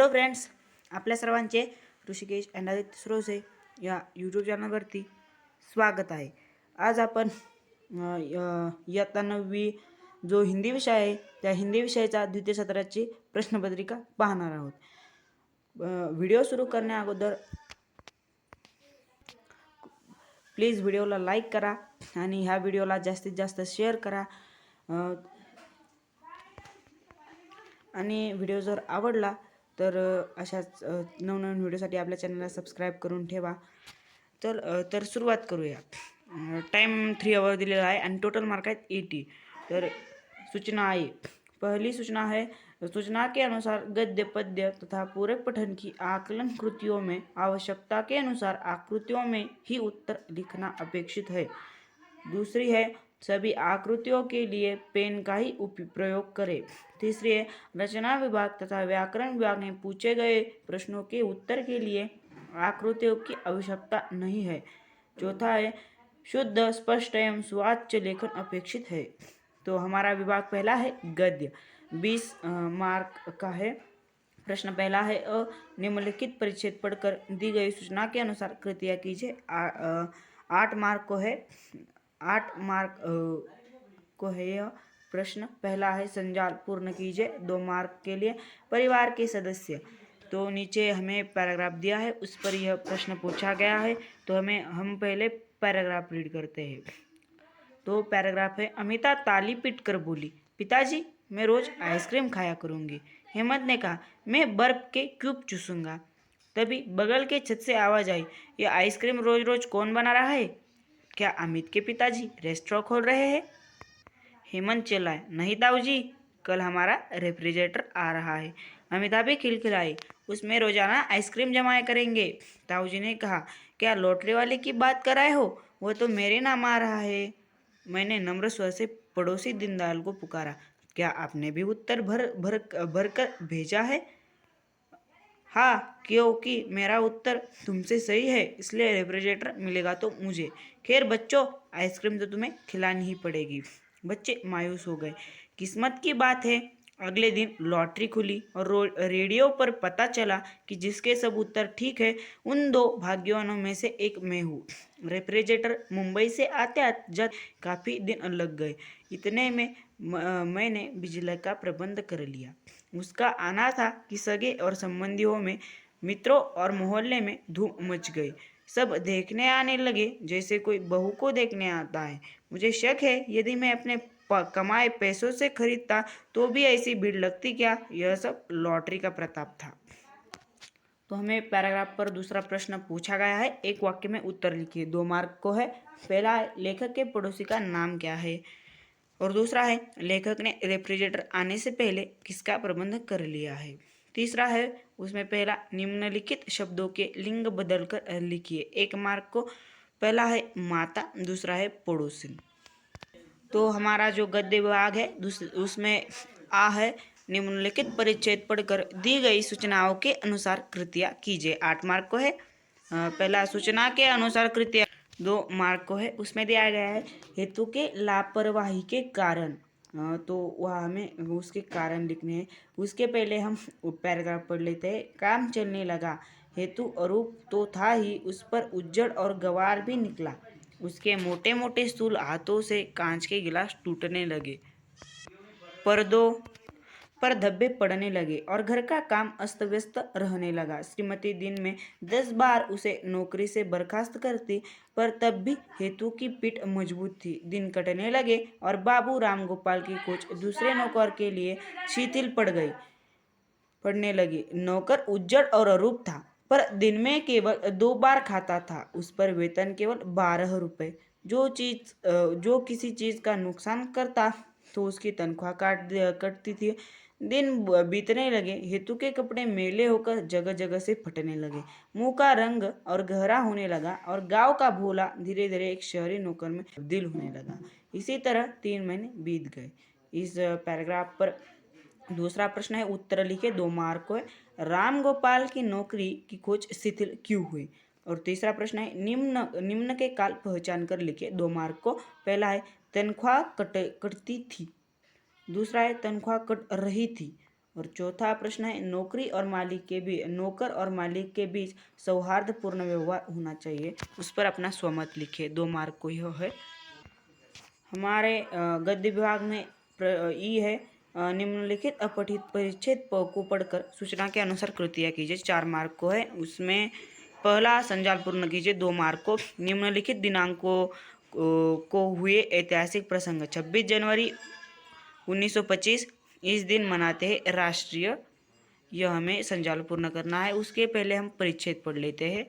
Hello friends, आपल्या सर्वांचे Rishikesh and Aditya Surose या यूट्यूब चॅनलवरती स्वागत आहे। आज आपण इयत्ता 9वी जो हिंदी विषय आहे त्या हिंदी विषयाचा द्वितीय सत्राची प्रश्नपत्रिका पाहणार आहोत। व्हिडिओ सुरू करण्या अगोदर प्लीज व्हिडिओला लाईक करा आणि ह्या व्हिडिओला जास्तीत जास्त शेअर करा आणि व्हिडिओ जर आवडला तर अशाच नवनवीन व्हिडिओसाठी आपल्या चॅनलला सबस्क्राईब करून ठेवा। तर सुरुवात करूया। टाइम 3 आवर दिलेला आहे आणि टोटल मार्क आहेत 80। तर सूचना आहे, पहली सूचना है, सूचना के अनुसार गद्य पद्य तथा पूरक पठन की आकलन कृतियों में आवश्यकता के अनुसार आकृतियों में ही उत्तर लिखना अपेक्षित है। दूसरी है, सभी आकृतियों के लिए पेन का ही प्रयोग करें। तीसरी है, रचना विभाग तथा व्याकरण विभाग में पूछे गए प्रश्नों के उत्तर के लिए आकृतियों की आवश्यकता नहीं है। चौथा है, शुद्ध स्पष्ट एवं सुवाच्य लेखन अपेक्षित है। तो हमारा विभाग पहला है गद्य, 20 मार्क का है। प्रश्न पहला है, निम्नलिखित परिच्छेद पढ़कर दी गई सूचना के अनुसार कृतियाँ कीजिए। 8 मार्क को है, 8 मार्क को है यह प्रश्न। पहला है संजाल पूर्ण कीजिए, 2 मार्क के लिए। परिवार के सदस्य, तो नीचे हमें पैराग्राफ दिया है उस पर यह प्रश्न पूछा गया है, तो हम पहले पैराग्राफ रीड करते हैं। तो पैराग्राफ है, अमिता ताली पीट कर बोली, पिताजी मैं रोज आइसक्रीम खाया करूँगी। हेमंत ने कहा, मैं बर्फ के क्यूब चूसूंगा। तभी बगल के छत से आवाज आई, ये आइसक्रीम रोज रोज कौन बना रहा है? क्या अमित के पिताजी रेस्टोरेंट खोल रहे हैं? हेमंत चिल्लाए, नहीं ताऊजी, कल हमारा रेफ्रिजरेटर आ रहा है। अमिता भी खिलखिलाई, उसमें रोजाना आइसक्रीम जमाया करेंगे। ताऊजी ने कहा, क्या लॉटरी वाले की बात कर रहे हो? वो तो मेरे नाम आ रहा है। मैंने नम्र स्वर से पड़ोसी दीनदयाल को पुकारा, क्या आपने भी उत्तर भर कर भेजा है? हाँ, क्योंकि मेरा उत्तर तुमसे सही है इसलिए रेफ्रिजरेटर मिलेगा तो मुझे। खैर बच्चों, आइसक्रीम तो तुम्हें खिलानी ही पड़ेगी। बच्चे मायूस हो गए। किस्मत की बात है, अगले दिन लॉटरी खुली और रेडियो पर पता चला कि जिसके सब उत्तर ठीक है उन 2 भाग्यवानों में से एक मैं हूँ। रेफ्रिजरेटर मुंबई से आते जब काफ़ी दिन लग गए। इतने में मैंने बिजली का प्रबंध कर लिया। उसका आना था कि सगे और संबंधियों में, मित्रों और मोहल्ले में धूम मच गई। सब देखने आने लगे जैसे कोई बहू को देखने आता है। मुझे शक है यदि मैं अपने कमाए पैसों से खरीदता तो भी ऐसी भीड़ लगती क्या? यह सब लॉटरी का प्रताप था। तो हमें पैराग्राफ पर दूसरा प्रश्न पूछा गया है, एक वाक्य में उत्तर लिखिए। 2 मार्क को है। पहला है, लेखक के पड़ोसी का नाम क्या है? और दूसरा है, लेखक ने रेफ्रिजरेटर आने से पहले किसका प्रबंध कर लिया है? तीसरा है, उसमें पहला, निम्नलिखित शब्दों के लिंग बदलकर लिखिए। 1 मार्क को। पहला है माता, दूसरा है पड़ोसी। तो हमारा जो गद्य विभाग है उसमें आ है, निम्नलिखित परिच्छेद पढ़कर दी गई सूचनाओं के अनुसार कृतियाँ कीजिए। 8 मार्क को है। पहला, सूचना के अनुसार कृतियाँ, 2 मार्क को है। उसमें दिया गया है हेतु के लापरवाही के कारण, तो वह हमें उसके कारण लिखने हैं। उसके पहले हम पैराग्राफ पढ़ लेते हैं। काम चलने लगा, हेतु अरूप तो था ही, उस पर उज्जड़ और गवार भी निकला। उसके मोटे मोटे स्थूल हाथों से कांच के गिलास टूटने लगे, पर्दों पर धब्बे पड़ने लगे और घर का काम अस्त व्यस्त रहने लगा। श्रीमती दिन में 10 बार उसे नौकरी से बर्खास्त करती, पर तब भी हेतु की पीठ मजबूत थी। दिन कटने लगे और बाबू राम गोपाल की खोज दूसरे नौकर के लिए शिथिल पड़ने लगी। नौकर उज्जड़ और अरूप था, पर दिन में केवल 2 बार खाता था। उस पर वेतन केवल 12 रुपये। जो किसी चीज़ का नुकसान करता तो उसकी तनख्वाह कटती थी। दिन बीतने लगे, हेतु के कपड़े मैले होकर जगह जगह से फटने लगे, मुंह का रंग और गहरा होने लगा और गांव का भोला धीरे धीरे एक शहरी नौकर में तब्दील होने लगा। इसी तरह 3 महीने बीत गए। इस पैराग्राफ पर दूसरा प्रश्न है, उत्तर लिखे। 2 मार्क को है। राम गोपाल की नौकरी की खोज शिथिल क्यों हुई? और तीसरा प्रश्न है, निम्न के काल पहचान कर लिखे। 2 मार्क को। पहला है, तनख्वाह कटती थी। दूसरा है, तनख्वाह कट रही थी। और चौथा प्रश्न है नौकर और मालिक के बीच सौहार्दपूर्ण व्यवहार होना चाहिए। उस पर अपना स्वमत लिखिए, 2 मार्क को यह है। हमारे गद्य विभाग में ई है निम्नलिखित अपठित परिच्छेद को पढ़कर सूचना के अनुसार कृतियाँ कीजिए, 4 मार्क को है। उसमें पहला संजाल पूर्ण कीजिए, 2 मार्क को। निम्नलिखित दिनांकों को हुए ऐतिहासिक प्रसंग, 26 जनवरी 1925 इस दिन मनाते हैं राष्ट्रीय, यह हमें संजाल पूर्ण करना है। उसके पहले हम परिच्छेद पढ़ लेते हैं।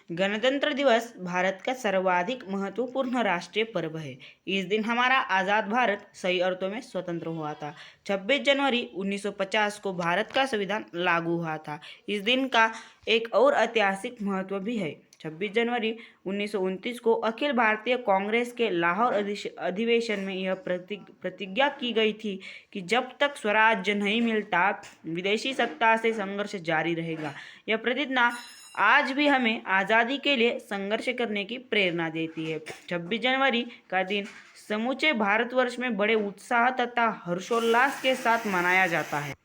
गणतंत्र दिवस भारत का सर्वाधिक महत्वपूर्ण राष्ट्रीय पर्व है। इस दिन हमारा आज़ाद भारत सही अर्थों में स्वतंत्र हुआ था। 26 जनवरी 1950 को भारत का संविधान लागू हुआ था। इस दिन का एक और ऐतिहासिक महत्व भी है। 26 जनवरी 1929 को अखिल भारतीय कांग्रेस के लाहौर अधिवेशन में यह प्रतिज्ञा की गई थी कि जब तक स्वराज्य नहीं मिलता विदेशी सत्ता से संघर्ष जारी रहेगा। यह प्रतिज्ञा आज भी हमें आज़ादी के लिए संघर्ष करने की प्रेरणा देती है। 26 जनवरी का दिन समूचे भारतवर्ष में बड़े उत्साह तथा हर्षोल्लास के साथ मनाया जाता है।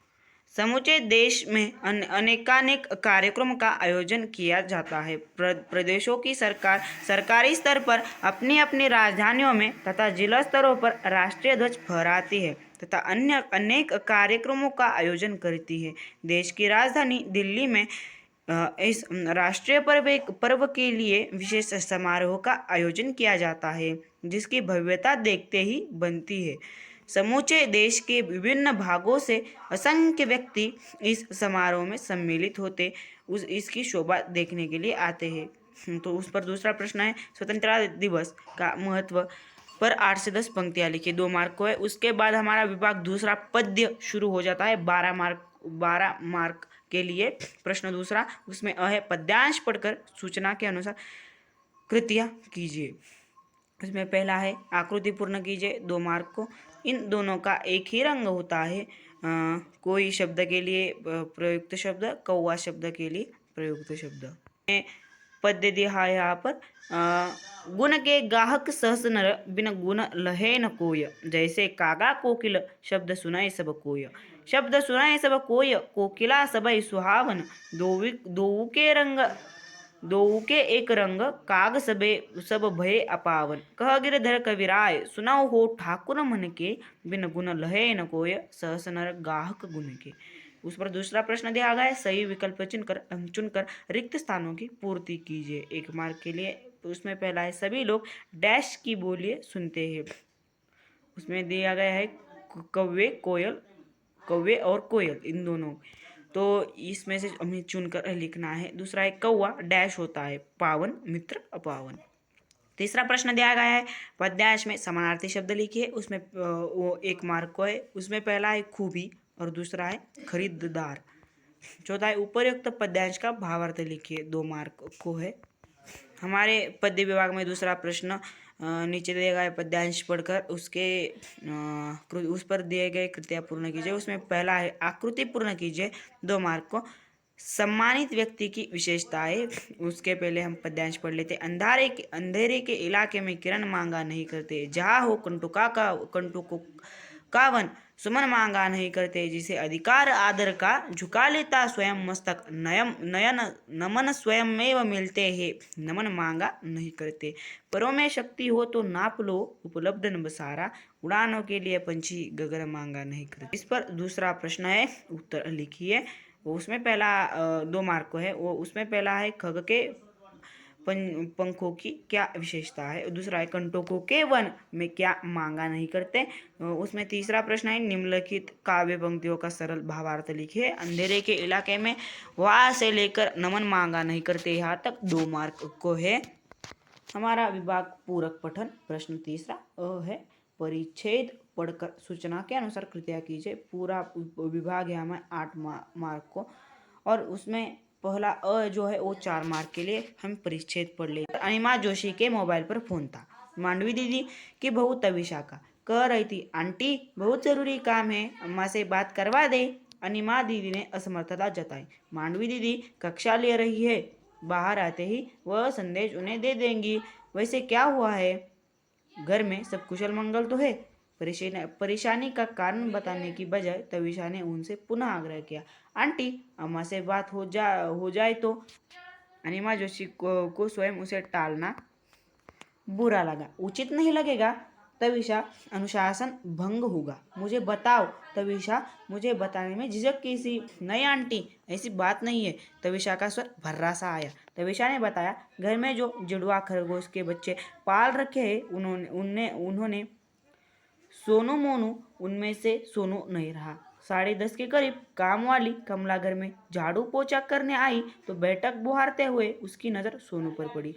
समूचे देश में अनेकानेक कार्यक्रम का आयोजन किया जाता है। प्रदेशों की सरकार सरकारी स्तर पर अपनी अपनी राजधानियों में तथा जिला स्तरों पर राष्ट्रीय ध्वज फहराती है तथा अन्य अनेक कार्यक्रमों का आयोजन करती है। देश की राजधानी दिल्ली में इस राष्ट्रीय पर्व के लिए विशेष समारोह का आयोजन किया जाता है, जिसकी भव्यता देखते ही बनती है। समूचे देश के विभिन्न भागों से असंख्य व्यक्ति इस समारोह में सम्मिलित होते इसकी शोभा देखने के लिए आते हैं। तो उस पर दूसरा प्रश्न है स्वतंत्रता दिवस का महत्व पर 8 से 10 पंक्तियाँ लिखिए, 2 मार्क को है। उसके बाद हमारा विभाग दूसरा पद्य शुरू हो जाता है, 12 मार्क के लिए। प्रश्न दूसरा, उसमें अ है पद्यांश पढ़कर सूचना के अनुसार कृतियाँ कीजिए। उसमें पहला है आकृति पूर्ण कीजिए, 2 मार्क को। इन दोनों का एक ही रंग होता है। कोई शब्द के लिए प्रयुक्त शब्द, कौवा शब्द के लिए प्रयुक्त शब्द। पद्य दिया है यहाँ पर गुण के गाहक सहस नर बिन गुण लहे न कोय, जैसे कागा कोकिल शब्द सुनाए सब कोय। शब्द सुनाए सब कोय कोकिला सबई सुहावन, दोऊ के एक रंग काग सब भय अपावन। कह गिरधर कविराय सुनाओ हो ठाकुर मन के, बिन गुण लहे न कोय सहस नर गाहक गुण के। उस पर दूसरा प्रश्न दिया गया है, सही विकल्प चुनकर रिक्त स्थानों की पूर्ति कीजिए, 1 मार्क के लिए। उसमें पहला है सभी लोग डैश की बोलिए सुनते हैं। उसमें दिया गया है कौवे और कोयल, इन दोनों, तो इसमें से हमें चुनकर लिखना है। दूसरा है कौवा डैश होता है पावन मित्र अपावन। तीसरा प्रश्न दिया गया है पद्यांश में समानार्थी शब्द लिखिए, उसमें वो 1 मार्क को है। उसमें पहला है खूबी और दूसरा है खरीददार। चौथा है उपयुक्त पद्यांश का भावार्थ लिखिए, 2 मार्क को है। हमारे पद्य विभाग में दूसरा प्रश्न नीचे दिए गए पद्यांश पढ़कर उस पर दिए गए कृतियाँ पूर्ण कीजिए। उसमें पहला है आकृति पूर्ण कीजिए, 2 मार्क को। सम्मानित व्यक्ति की विशेषताएं, उसके पहले हम पद्यांश पढ़ लेते। अंधेरे के इलाके में किरण मांगा नहीं करते, जहाँ हो कंटुको का वन सुमन मांगा नहीं करते, जिसे अधिकार आदर का झुका लेता स्वयं मस्तक, नयन नमन स्वयं में मिलते हैं, नमन मांगा नहीं करते। परों में शक्ति हो तो नाप लो उपलब्ध न बसारा, उड़ानों के लिए पंछी गगन मांगा नहीं करते। इस पर दूसरा प्रश्न है, उत्तर लिखिए। उसमें पहला 2 मार्क को है। वो उसमें पहला है खग के पंखों की क्या विशेषता है, दूसरा है कंटकों के वन में क्या मांगा नहीं करते। उसमें तीसरा प्रश्न है निम्नलिखित काव्य पंक्तियों का सरल भावार्थ लिखिए। अंधेरे के इलाके में वहाँ से लेकर नमन मांगा नहीं करते यहाँ तक, 2 मार्क को है। हमारा विभाग पूरक पठन, प्रश्न तीसरा है परिच्छेद पढ़कर सूचना के अनुसार कृतियाँ कीजिए। पूरा विभाग है हमें 8 मार्क को, और उसमें पहला जो है वो 4 मार्क के लिए हम परिच्छेद पढ़ लेते। अनिमा जोशी के मोबाइल पर फोन था। मांडवी दीदी की बहू तविशा का कह रही थी, आंटी बहुत जरूरी काम है, अम्मा से बात करवा दे। अनिमा दीदी ने असमर्थता जताई। मांडवी दीदी कक्षा ले रही है, बाहर आते ही वह संदेश उन्हें दे देंगी। वैसे क्या हुआ है, घर में सब कुशल मंगल तो है? परेशानी का कारण बताने की बजाय तविशा ने उनसे पुनः आग्रह किया, आंटी अम्मा से बात हो जाए तो। अनिमा जोशी को स्वयं उसे टालना बुरा लगा। उचित नहीं लगेगा तविशा, अनुशासन भंग होगा। मुझे बताओ तविशा, मुझे बताने में झिझक कैसी? नहीं आंटी, ऐसी बात नहीं है। तविशा का स्वर भर्रा सा आया। तविशा ने बताया, घर में जो जुड़वा खरगोश के बच्चे पाल रखे हैं उन्होंने सोनू मोनू उनमें से सोनू नहीं रहा। 10:30 के करीब काम वाली कमला घर में झाड़ू पोछा करने आई तो बैठक बुहारते हुए उसकी नज़र सोनू पर पड़ी।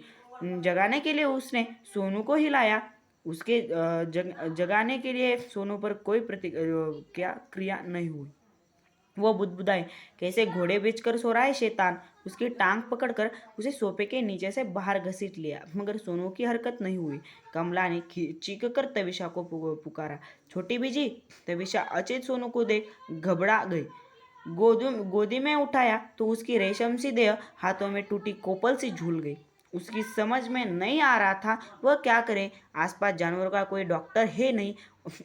जगाने के लिए उसने सोनू को हिलाया। उसके जगाने के लिए सोनू पर कोई क्रिया नहीं हुई। वो बुदबुदाए, कैसे घोड़े बेचकर सो रहा है शैतान। उसकी टांग पकड़कर उसे सोफे के नीचे से बाहर घसीट लिया, मगर सोनू की हरकत नहीं हुई। कमला ने चीख कर तविशा को पुकारा, छोटी बीजी। तविशा अचेत सोनू को देख घबरा गई। गोदी में उठाया तो उसकी रेशम सी देह हाथों में टूटी कोपल सी झूल गई। उसकी समझ में नहीं आ रहा था वह क्या करे। आसपास जानवरों का कोई डॉक्टर है नहीं।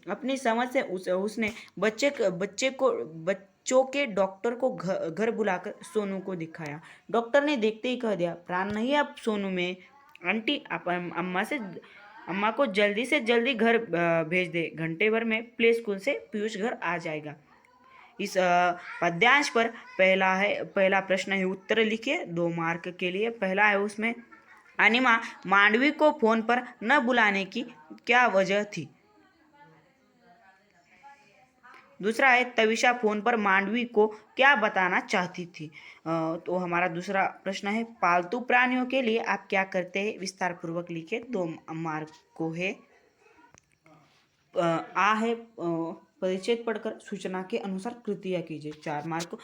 अपनी समझ से उसने बच्चों के डॉक्टर को घर बुलाकर सोनू को दिखाया। डॉक्टर ने देखते ही कह दिया, प्राण नहीं है अब सोनू में। आंटी आप अम्मा को जल्दी से जल्दी घर भेज दे। घंटे भर में प्ले स्कूल से पीयूष घर आ जाएगा। इस पद्यांश पर पहला प्रश्न है, उत्तर लिखिए 2 मार्क के लिए। पहला है उसमें, अनिमा मांडवी को फोन पर न बुलाने की क्या वजह थी? दूसरा है, तविशा फोन पर मांडवी को क्या बताना चाहती थी? तो हमारा दूसरा प्रश्न है, पालतू प्राणियों के लिए आप क्या करते हैं? विस्तार पूर्वक लिखे। 2 मार्क को है। आ है परिच्छेद पढ़कर सूचना के अनुसार कृतियाँ कीजिए। 4 मार्क।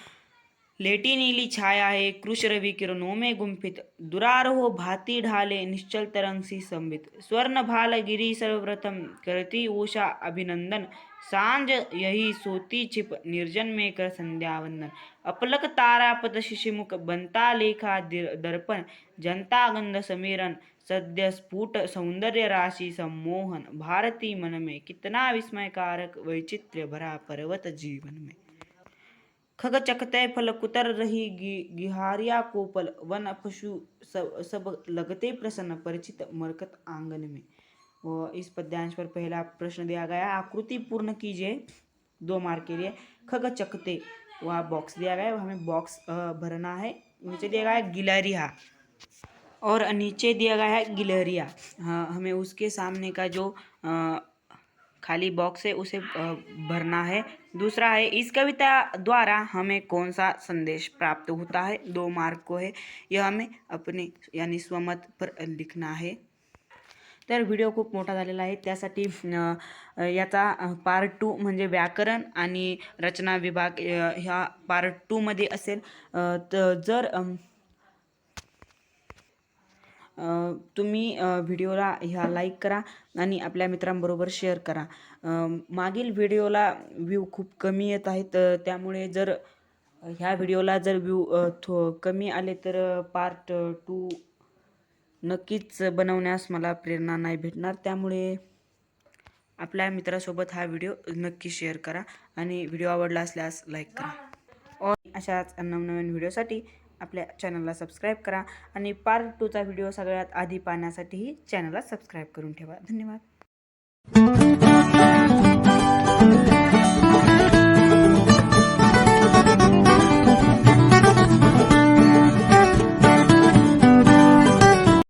लेटी नीली छाया है कृश रवि किरणों में गुम्फित, दुरारोह भांति ढाले निश्चल तरंग सी संबित, स्वर्ण भाल गिरी सर्वप्रथम करती उषा अभिनंदन, सांझ यही सोती छिप निर्जन में कर संध्या वंदन, अपलक तारापत शिशिमुख बनता लेखा दर्पण, जनता गंध समीरन सद्य स्फुट सौंदर्य राशि सम्मोहन, भारती मन में कितना विस्मयकारक वैचित्र्य भरा पर्वत जीवन में, खग चकतय फल कुतर रही गिहारिया कोपल, वन पशु सब लगते प्रसन्न परिचित मरकत आंगन में। वो इस पद्यांश पर पहला प्रश्न दिया गया, आकृति पूर्ण कीजिए। 2 मार्क के लिए। खग चकते, वहाँ बॉक्स दिया गया है, हमें बॉक्स भरना है। नीचे दिया गया है गिलहरिया, और नीचे दिया गया है गिलहरिया। हाँ, हमें उसके सामने का जो खाली बॉक्स है उसे भरना है। दूसरा है, इस कविता द्वारा हमें कौन सा संदेश प्राप्त होता है? 2 मार्क को है। यह हमें अपने यानी स्वमत पर लिखना आहे। तर व्हिडिओ खूप मोठा झालेला आहे, त्यासाठी याचा पार्ट 2 म्हणजे व्याकरण आणि रचना विभाग ह्या पार्ट 2 मध्ये असेल। तर जर तुम्ही व्हिडिओला ह्या लाईक करा आणि आपल्या मित्रांबरोबर शेअर करा। मागील व्हिडिओला व्ह्यू खूप कमी येत आहेत, त्यामुळे जर ह्या व्हिडिओला जर व्ह्यू कमी आले तर पार्ट 2 नक्कीच बनवण्यास मला प्रेरणा नाही भेटणार। त्यामुळे आपल्या मित्रासोबत हा व्हिडिओ नक्की शेअर करा आणि व्हिडिओ आवडला असल्यास लाईक करा। और अशाच नवनवीन व्हिडिओसाठी आपल्या चॅनलला सबस्क्राईब करा आणि पार्ट 2चा व्हिडिओ सगळ्यात आधी पाहण्यासाठीही चॅनलला सबस्क्राईब करून ठेवा। धन्यवाद।